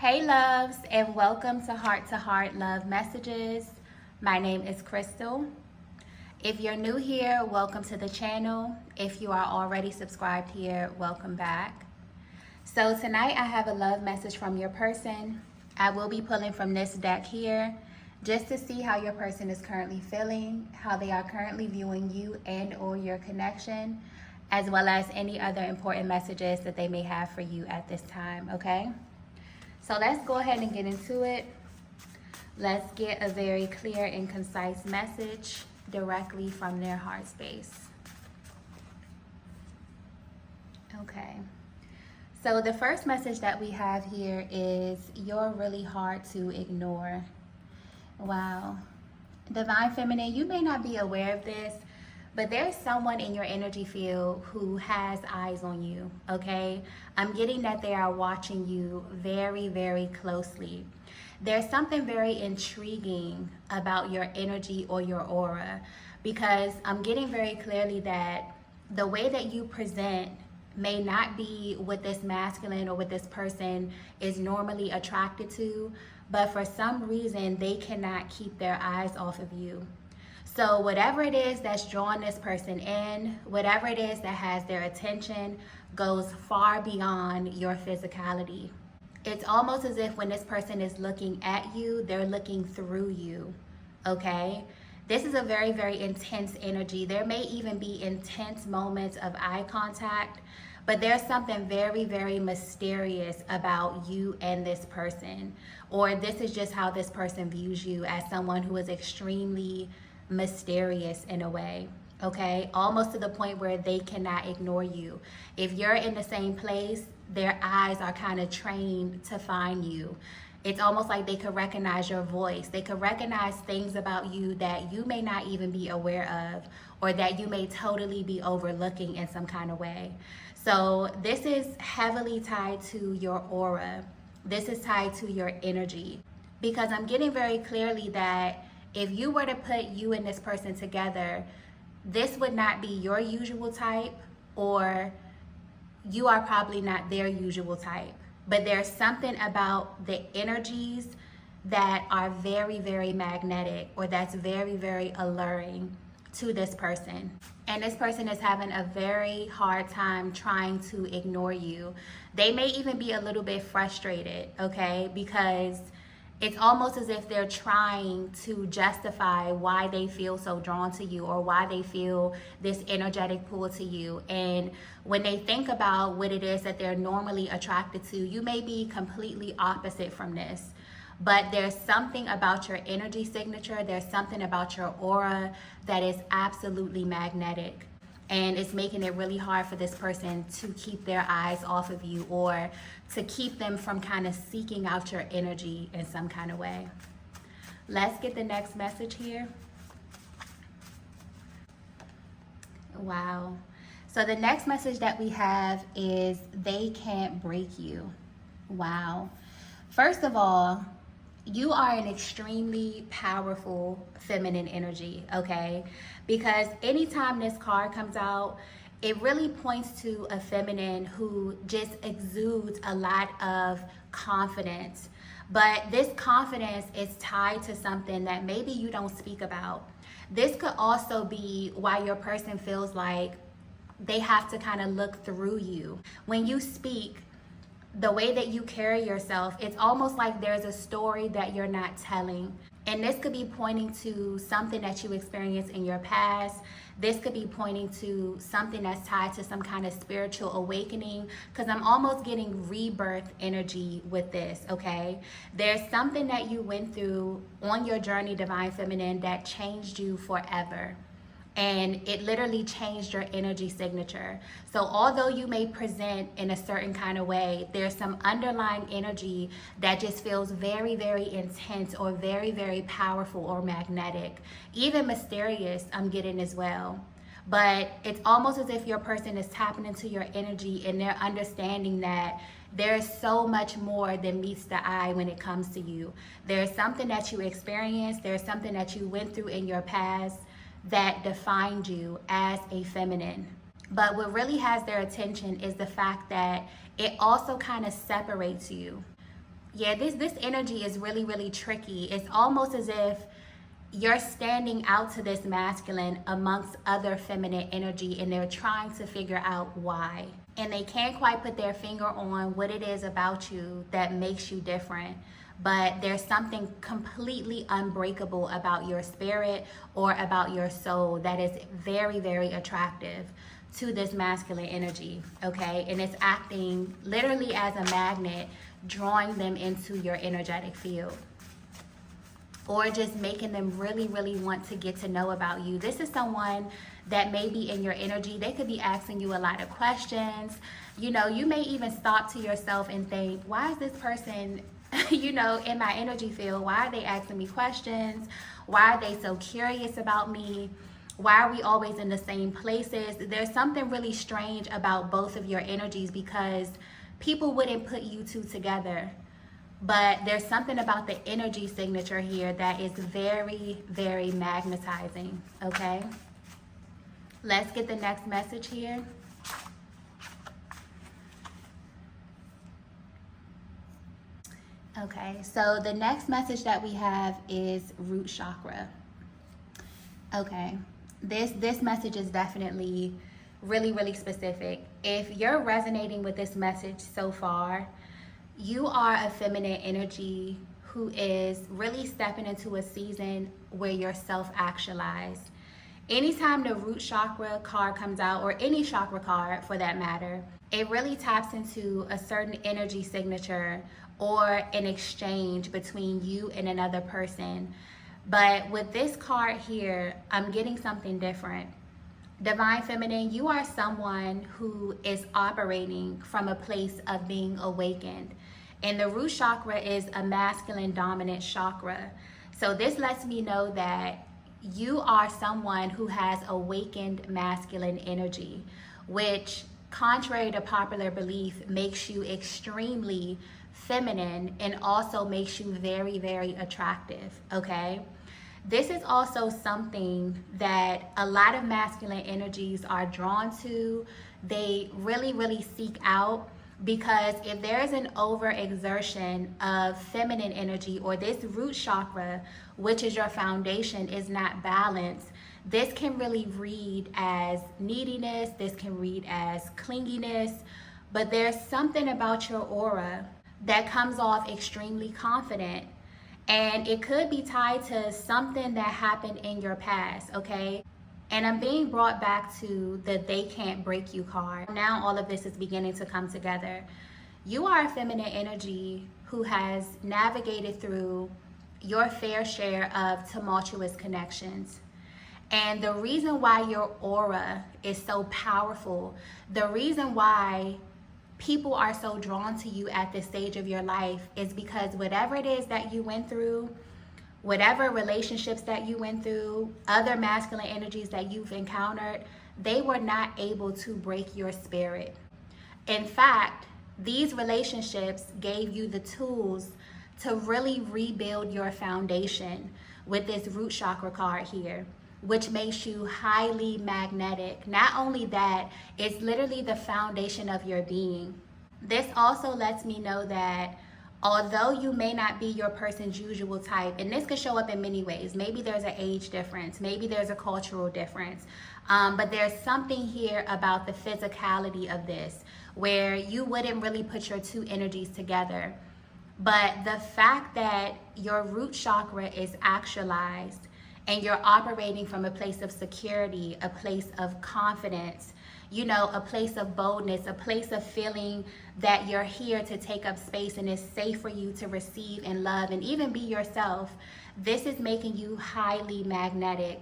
Hey loves, and welcome to Heart Love Messages. My name is Crystal. If you're new here, welcome to the channel. If you are already subscribed here, welcome back. So tonight I have a love message from your person. I will be pulling from this deck here just to see how your person is currently feeling, how they are currently viewing you and or your connection, as well as any other important messages that they may have for you at this time, okay? So let's go ahead and get into it. Let's get a very clear and concise message directly from their heart space. Okay. So the first message that we have here is you're really hard to ignore. Wow. Divine Feminine, you may not be aware of this, but there's someone in your energy field who has eyes on you, okay? I'm getting that they are watching you very, very closely. There's something very intriguing about your energy or your aura, because I'm getting very clearly that the way that you present may not be what this masculine or what this person is normally attracted to, but for some reason they cannot keep their eyes off of you. So whatever it is that's drawing this person in, whatever it is that has their attention, goes far beyond your physicality. It's almost as if when this person is looking at you, they're looking through you, okay? This is a very, very intense energy. There may even be intense moments of eye contact, but there's something very, very mysterious about you and this person. Or this is just how this person views you, as someone who is extremely mysterious in a way, okay? Almost to the point where they cannot ignore you. If you're in the same place, their eyes are kind of trained to find you. It's almost like they could recognize your voice. They could recognize things about you that you may not even be aware of, or that you may totally be overlooking in some kind of way. So this is heavily tied to your aura. This is tied to your energy, because I'm getting very clearly that if you were to put you and this person together, this would not be your usual type, or you are probably not their usual type. But there's something about the energies that are very, very magnetic, or that's very, very alluring to this person. And this person is having a very hard time trying to ignore you. They may even be a little bit frustrated, okay? Because it's almost as if they're trying to justify why they feel so drawn to you, or why they feel this energetic pull to you. And when they think about what it is that they're normally attracted to, you may be completely opposite from this. But there's something about your energy signature, there's something about your aura that is absolutely magnetic. And it's making it really hard for this person to keep their eyes off of you, or to keep them from kind of seeking out your energy in some kind of way. Let's get the next message here. Wow. So the next message that we have is they can't break you. Wow. First of all, you are an extremely powerful feminine energy, okay? Because anytime this card comes out, it really points to a feminine who just exudes a lot of confidence. But this confidence is tied to something that maybe you don't speak about. This could also be why your person feels like they have to kind of look through you. When you speak, the way that you carry yourself, it's almost like there's a story that you're not telling. And this could be pointing to something that you experienced in your past. This could be pointing to something that's tied to some kind of spiritual awakening, because I'm almost getting rebirth energy with this, okay? There's something that you went through on your journey, Divine Feminine, that changed you forever. And it literally changed your energy signature. So although you may present in a certain kind of way, there's some underlying energy that just feels very, very intense, or very, very powerful, or magnetic. Even mysterious, I'm getting as well. But it's almost as if your person is tapping into your energy, and they're understanding that there's so much more than meets the eye when it comes to you. There's something that you experienced, there's something that you went through in your past that defined you as a feminine. But what really has their attention is the fact that it also kind of separates you. Yeah, this energy is really, really tricky. It's almost as if you're standing out to this masculine amongst other feminine energy, and they're trying to figure out why. And they can't quite put their finger on what it is about you that makes you different. But there's something completely unbreakable about your spirit or about your soul that is very, very attractive to this masculine energy, okay? And it's acting literally as a magnet, drawing them into your energetic field, or just making them really, really want to get to know about you. This is someone that may be in your energy. They could be asking you a lot of questions. You know, you may even stop to yourself and think, why is this person, you know, in my energy field? Why are they asking me questions? Why are they so curious about me? Why are we always in the same places? There's something really strange about both of your energies, because people wouldn't put you two together. But there's something about the energy signature here that is very, very magnetizing, okay? Let's get the next message here. Okay, so the next message that we have is root chakra. Okay, this message is definitely really, really specific. If you're resonating with this message so far, you are a feminine energy who is really stepping into a season where you're self-actualized. Anytime the root chakra card comes out, or any chakra card for that matter, it really taps into a certain energy signature or an exchange between you and another person. But with this card here, I'm getting something different. Divine Feminine, you are someone who is operating from a place of being awakened. And the root chakra is a masculine dominant chakra. So this lets me know that you are someone who has awakened masculine energy, which, contrary to popular belief, makes you extremely feminine and also makes you very, very attractive, okay? This is also something that a lot of masculine energies are drawn to. They really, really seek out, because if there's an overexertion of feminine energy, or this root chakra, which is your foundation, is not balanced, this can really read as neediness, this can read as clinginess, but there's something about your aura that comes off extremely confident. And it could be tied to something that happened in your past, okay? And I'm being brought back to the they can't break you card. Now all of this is beginning to come together. You are a feminine energy who has navigated through your fair share of tumultuous connections. And the reason why your aura is so powerful, the reason why people are so drawn to you at this stage of your life, is because whatever it is that you went through, whatever relationships that you went through, other masculine energies that you've encountered, they were not able to break your spirit. In fact, these relationships gave you the tools to really rebuild your foundation with this root chakra card here, which makes you highly magnetic. Not only that, it's literally the foundation of your being. This also lets me know that although you may not be your person's usual type, and this could show up in many ways. Maybe there's an age difference, maybe there's a cultural difference, but there's something here about the physicality of this where you wouldn't really put your two energies together. But the fact that your root chakra is actualized and you're operating from a place of security, a place of confidence, you know, a place of boldness, a place of feeling that you're here to take up space and it's safe for you to receive and love and even be yourself, this is making you highly magnetic.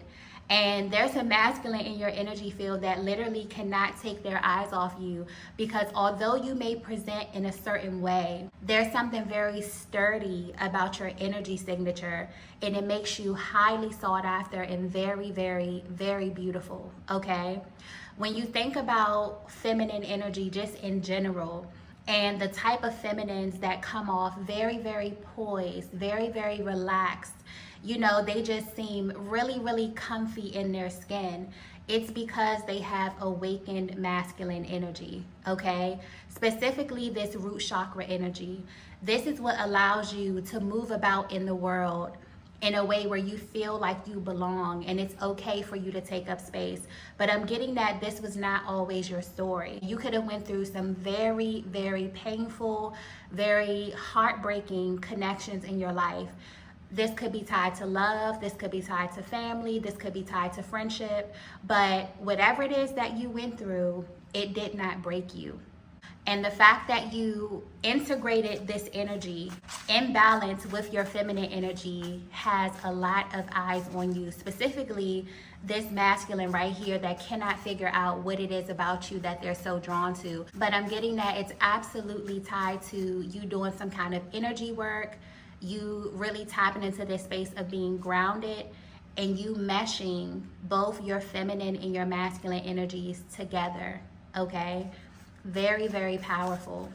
And there's a masculine in your energy field that literally cannot take their eyes off you, because although you may present in a certain way, there's something very sturdy about your energy signature, and it makes you highly sought after and very, very, very beautiful, okay? When you think about feminine energy just in general, and the type of feminines that come off very, very poised, very, very relaxed, you know, they just seem really, really comfy in their skin. it's because they have awakened masculine energy, okay? Specifically this root chakra energy. This is what allows you to move about in the world in a way where you feel like you belong and it's okay for you to take up space. But I'm getting that this was not always your story. You could have went through some very, very painful, very heartbreaking connections in your life. This could be tied to love, this could be tied to family, this could be tied to friendship, but whatever it is that you went through, it did not break you. And the fact that you integrated this energy in balance with your feminine energy has a lot of eyes on you, specifically this masculine right here that cannot figure out what it is about you that they're so drawn to. But I'm getting that it's absolutely tied to you doing some kind of energy work, you really tapping into this space of being grounded, and you meshing both your feminine and your masculine energies together, okay? Very, very powerful.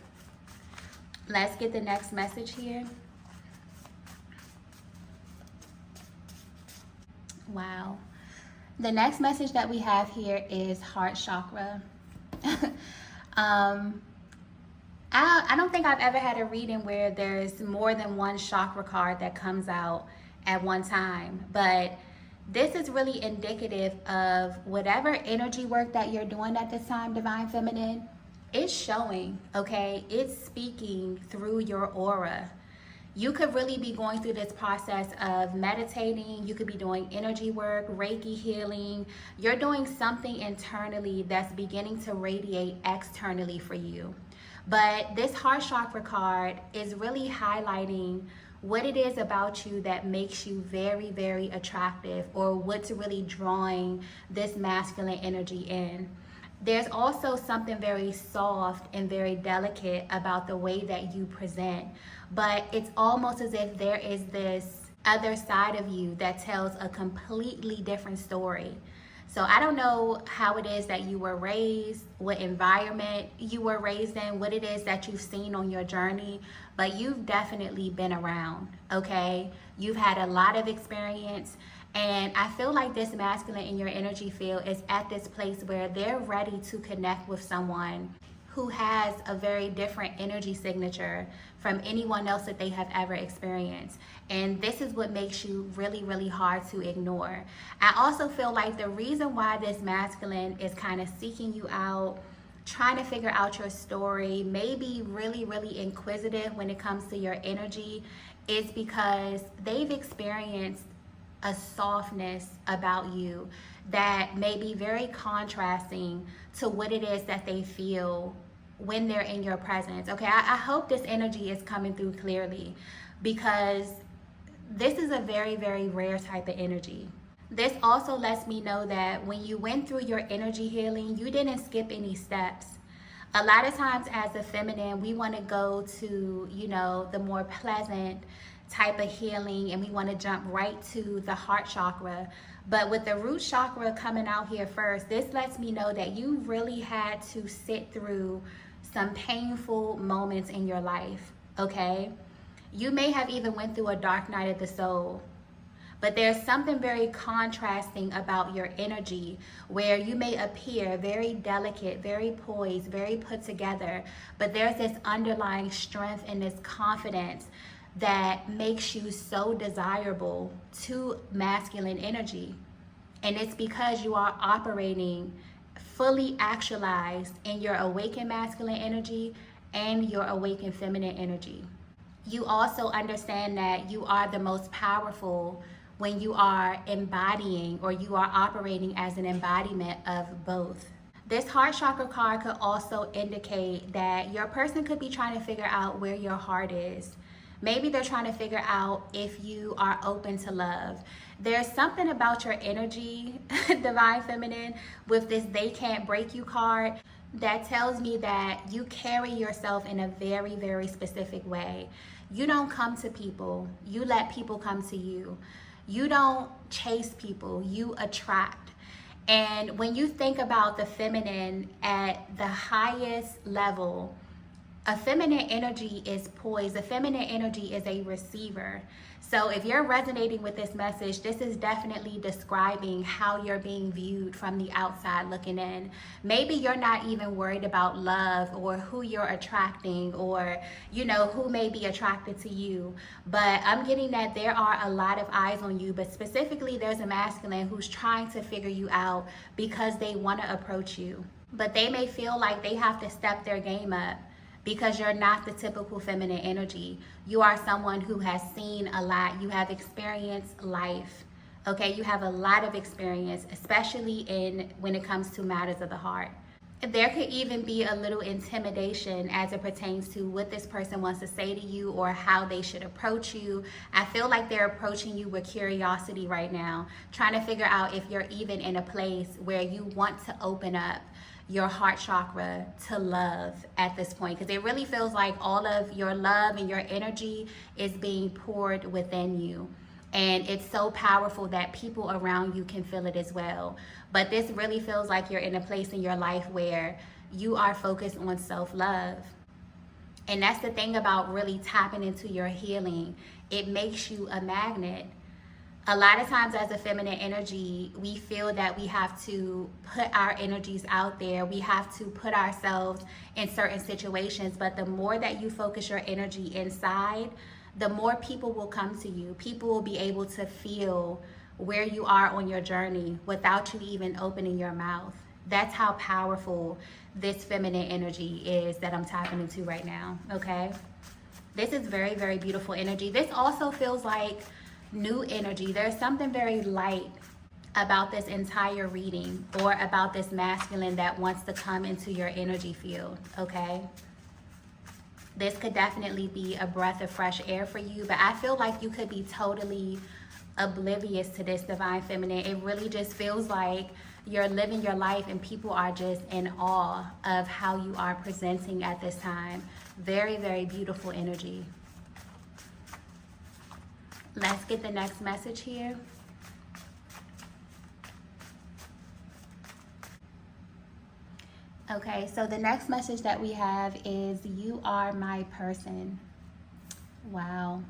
Let's get the next message here. Wow. The next message that we have here is heart chakra. I don't think I've ever had a reading where there's more than one chakra card that comes out at one time, but this is really indicative of whatever energy work that you're doing at this time, Divine Feminine. It's showing, okay? It's speaking through your aura. You could really be going through this process of meditating. You could be doing energy work, Reiki healing. You're doing something internally that's beginning to radiate externally for you. But this heart chakra card is really highlighting what it is about you that makes you very, very attractive, or what's really drawing this masculine energy in. There's also something very soft and very delicate about the way that you present, but it's almost as if there is this other side of you that tells a completely different story. So I don't know how it is that you were raised, what environment you were raised in, what it is that you've seen on your journey, but you've definitely been around, okay? You've had a lot of experience. And I feel like this masculine in your energy field is at this place where they're ready to connect with someone who has a very different energy signature from anyone else that they have ever experienced. And this is what makes you really, really hard to ignore. I also feel like the reason why this masculine is kind of seeking you out, trying to figure out your story, maybe really, really inquisitive when it comes to your energy, is because they've experienced a softness about you that may be very contrasting to what it is that they feel when they're in your presence. Okay, I hope this energy is coming through clearly, because this is a very, very rare type of energy. This also lets me know that when you went through your energy healing, you didn't skip any steps. A lot of times as a feminine, we want to go to, you know, the more pleasant type of healing, and we want to jump right to the heart chakra. But with the root chakra coming out here first, this lets me know that you really had to sit through some painful moments in your life, okay? You may have even went through a dark night of the soul, but there's something very contrasting about your energy where you may appear very delicate, very poised, very put together, but there's this underlying strength and this confidence that makes you so desirable to masculine energy. And it's because you are operating fully actualized in your awakened masculine energy and your awakened feminine energy. You also understand that you are the most powerful when you are embodying, or you are operating as an embodiment of both. This heart chakra card could also indicate that your person could be trying to figure out where your heart is. Maybe they're trying to figure out if you are open to love. There's something about your energy, Divine Feminine, with this they can't break you card that tells me that you carry yourself in a very, very specific way. You don't come to people, you let people come to you. You don't chase people, you attract. And when you think about the feminine at the highest level, A feminine energy is poised. A feminine energy is a receiver. So if you're resonating with this message, this is definitely describing how you're being viewed from the outside looking in. Maybe you're not even worried about love or who you're attracting, or who may be attracted to you. But I'm getting that there are a lot of eyes on you, but specifically there's a masculine who's trying to figure you out because they want to approach you. But they may feel like they have to step their game up, because you're not the typical feminine energy. You are someone who has seen a lot. You have experienced life. Okay, you have a lot of experience, especially when it comes to matters of the heart. There could even be a little intimidation as it pertains to what this person wants to say to you or how they should approach you. I feel like they're approaching you with curiosity right now, trying to figure out if you're even in a place where you want to open up your heart chakra to love at this point, because it really feels like all of your love and your energy is being poured within you, and it's so powerful that people around you can feel it as well. But this really feels like you're in a place in your life where you are focused on self-love, and that's the thing about really tapping into your healing. It makes you a magnet. A lot of times as a feminine energy, we feel that we have to put our energies out there. We have to put ourselves in certain situations. But the more that you focus your energy inside, the more people will come to you. People will be able to feel where you are on your journey without you even opening your mouth. That's how powerful this feminine energy is that I'm tapping into right now, okay? This is very, very beautiful energy. This also feels like new energy. There's something very light about this entire reading, or about this masculine that wants to come into your energy field, okay? This could definitely be a breath of fresh air for you, but I feel like you could be totally oblivious to this divine feminine. It really just feels like you're living your life and people are just in awe of how you are presenting at this time. Very, very beautiful energy. Let's get the next message here. Okay, so the next message that we have is, you are my person. Wow.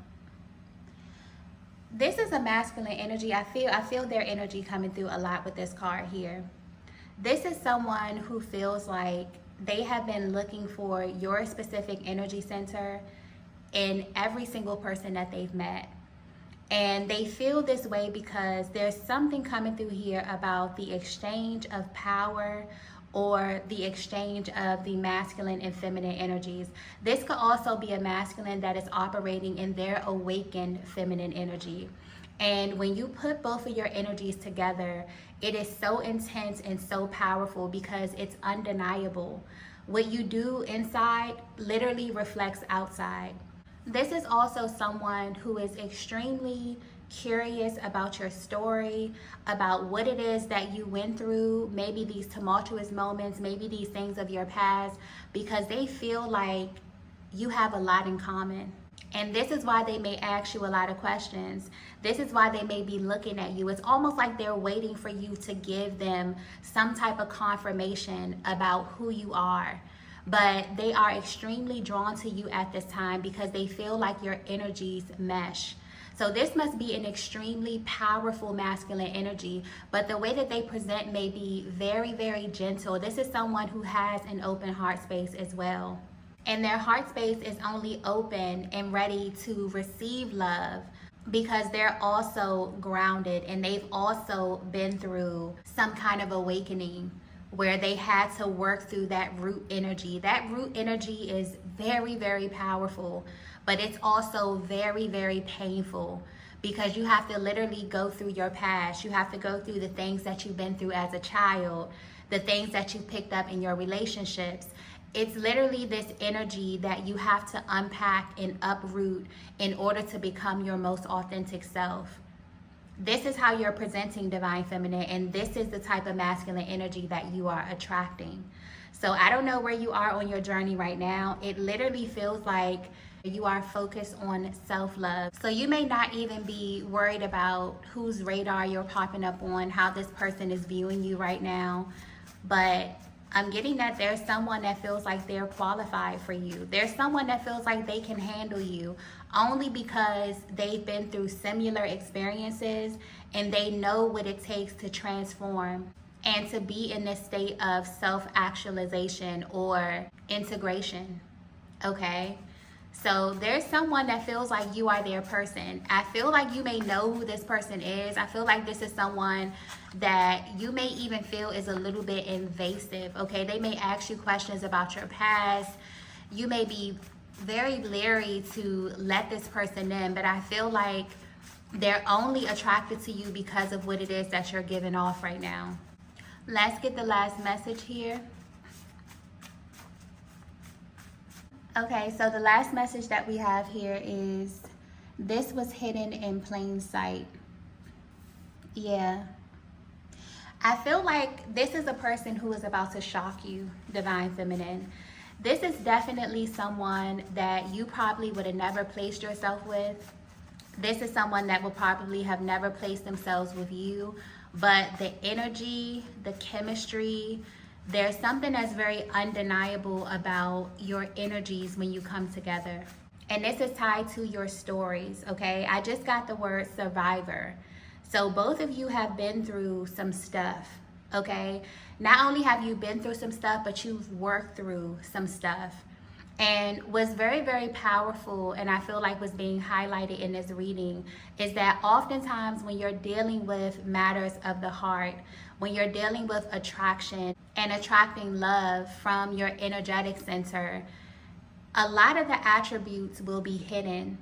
This is a masculine energy. I feel their energy coming through a lot with this card here. This is someone who feels like they have been looking for your specific energy center in every single person that they've met. And they feel this way because there's something coming through here about the exchange of power, or the exchange of the masculine and feminine energies. This could also be a masculine that is operating in their awakened feminine energy. And when you put both of your energies together, it is so intense and so powerful because it's undeniable. What you do inside literally reflects outside. This is also someone who is extremely curious about your story, about what it is that you went through, maybe these tumultuous moments, maybe these things of your past, because they feel like you have a lot in common. And this is why they may ask you a lot of questions. This is why they may be looking at you. It's almost like they're waiting for you to give them some type of confirmation about who you are. But they are extremely drawn to you at this time because they feel like your energies mesh. So this must be an extremely powerful masculine energy, but the way that they present may be very, very gentle. This is someone who has an open heart space as well. And their heart space is only open and ready to receive love because they're also grounded and they've also been through some kind of awakening where they had to work through that root energy. That root energy is very, very powerful, but it's also very, very painful because you have to literally go through your past. You have to go through the things that you've been through as a child, the things that you picked up in your relationships. It's literally this energy that you have to unpack and uproot in order to become your most authentic self. This is how you're presenting divine feminine, and this is the type of masculine energy that you are attracting. So I don't know where you are on your journey right now. It literally feels like you are focused on self-love. So you may not even be worried about whose radar you're popping up on, how this person is viewing you right now. But I'm getting that there's someone that feels like they're qualified for you. There's someone that feels like they can handle you only because they've been through similar experiences and they know what it takes to transform and to be in this state of self-actualization or integration, okay? So there's someone that feels like you are their person. I feel like you may know who this person is. I feel like this is someone that you may even feel is a little bit invasive, okay? They may ask you questions about your past. You may be very leery to let this person in, but I feel like they're only attracted to you because of what it is that you're giving off right now. Let's get the last message here. Okay, so the last message that we have here is, this was hidden in plain sight. Yeah. I feel like this is a person who is about to shock you, Divine Feminine. This is definitely someone that you probably would have never placed yourself with. This is someone that will probably have never placed themselves with you. But the energy, the chemistry, there's something that's very undeniable about your energies when you come together. And this is tied to your stories, okay? I just got the word survivor. So both of you have been through some stuff, okay? Not only have you been through some stuff, but you've worked through some stuff. And what's very, very powerful, and I feel like was being highlighted in this reading, is that oftentimes when you're dealing with matters of the heart, when you're dealing with attraction and attracting love from your energetic center, a lot of the attributes will be hidden.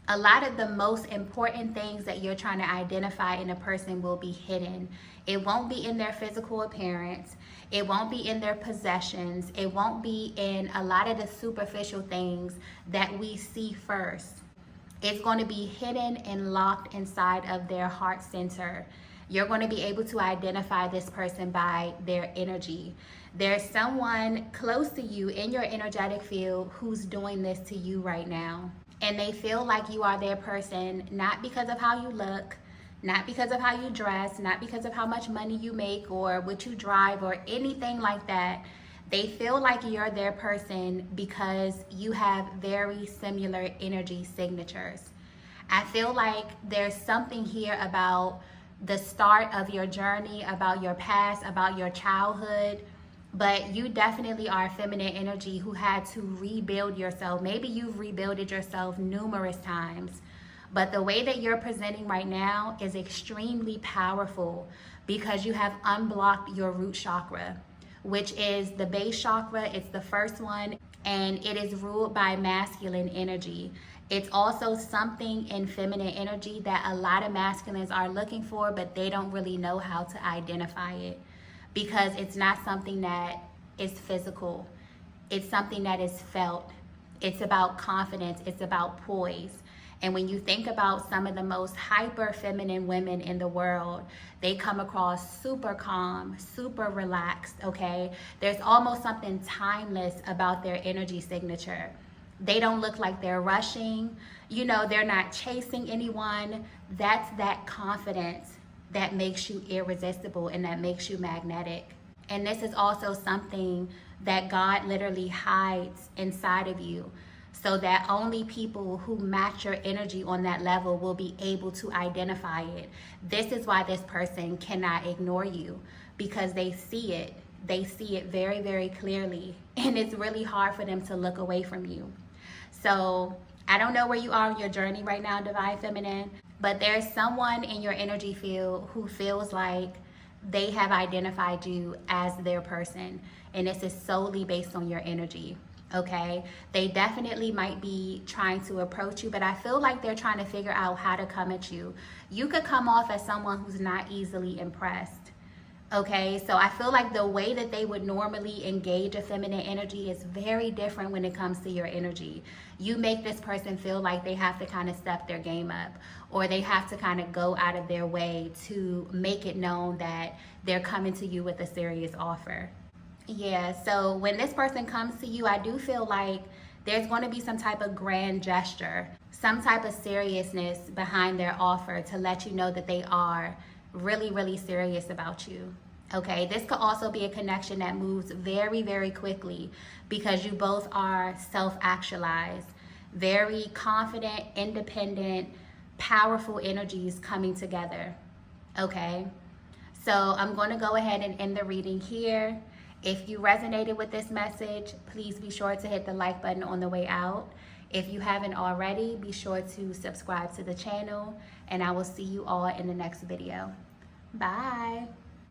A lot of the most important things that you're trying to identify in a person will be hidden. It won't be in their physical appearance. It won't be in their possessions. It won't be in a lot of the superficial things that we see first. It's going to be hidden and locked inside of their heart center. You're going to be able to identify this person by their energy. There's someone close to you in your energetic field who's doing this to you right now. And they feel like you are their person, not because of how you look, not because of how you dress, not because of how much money you make or what you drive or anything like that. They feel like you're their person because you have very similar energy signatures. I feel like there's something here about the start of your journey, about your past, about your childhood, but you definitely are feminine energy who had to rebuild yourself. Maybe you've rebuilded yourself numerous times, but the way that you're presenting right now is extremely powerful because you have unblocked your root chakra, which is the base chakra. It's the first one, and it is ruled by masculine energy. It's also something in feminine energy that a lot of masculines are looking for, but they don't really know how to identify it because it's not something that is physical. It's something that is felt. It's about confidence. It's about poise. And when you think about some of the most hyper feminine women in the world, they come across super calm, super relaxed, okay? There's almost something timeless about their energy signature. They don't look like they're rushing. You know, they're not chasing anyone. That's that confidence that makes you irresistible and that makes you magnetic. And this is also something that God literally hides inside of you, so that only people who match your energy on that level will be able to identify it. This is why this person cannot ignore you, because they see it. They see it very, very clearly, and it's really hard for them to look away from you. So I don't know where you are on your journey right now, Divine Feminine, but there's someone in your energy field who feels like they have identified you as their person, and this is solely based on your energy. Okay, they definitely might be trying to approach you, but I feel like they're trying to figure out how to come at you. You could come off as someone who's not easily impressed. Okay, so I feel like the way that they would normally engage a feminine energy is very different when it comes to your energy. You make this person feel like they have to kind of step their game up, or they have to kind of go out of their way to make it known that they're coming to you with a serious offer. Yeah, so when this person comes to you, I do feel like there's going to be some type of grand gesture, some type of seriousness behind their offer to let you know that they are really, really serious about you. Okay, this could also be a connection that moves very, very quickly because you both are self-actualized, very confident, independent, powerful energies coming together. Okay, so I'm going to go ahead and end the reading here. If you resonated with this message, please be sure to hit the like button on the way out. If you haven't already, be sure to subscribe to the channel, and I will see you all in the next video. Bye.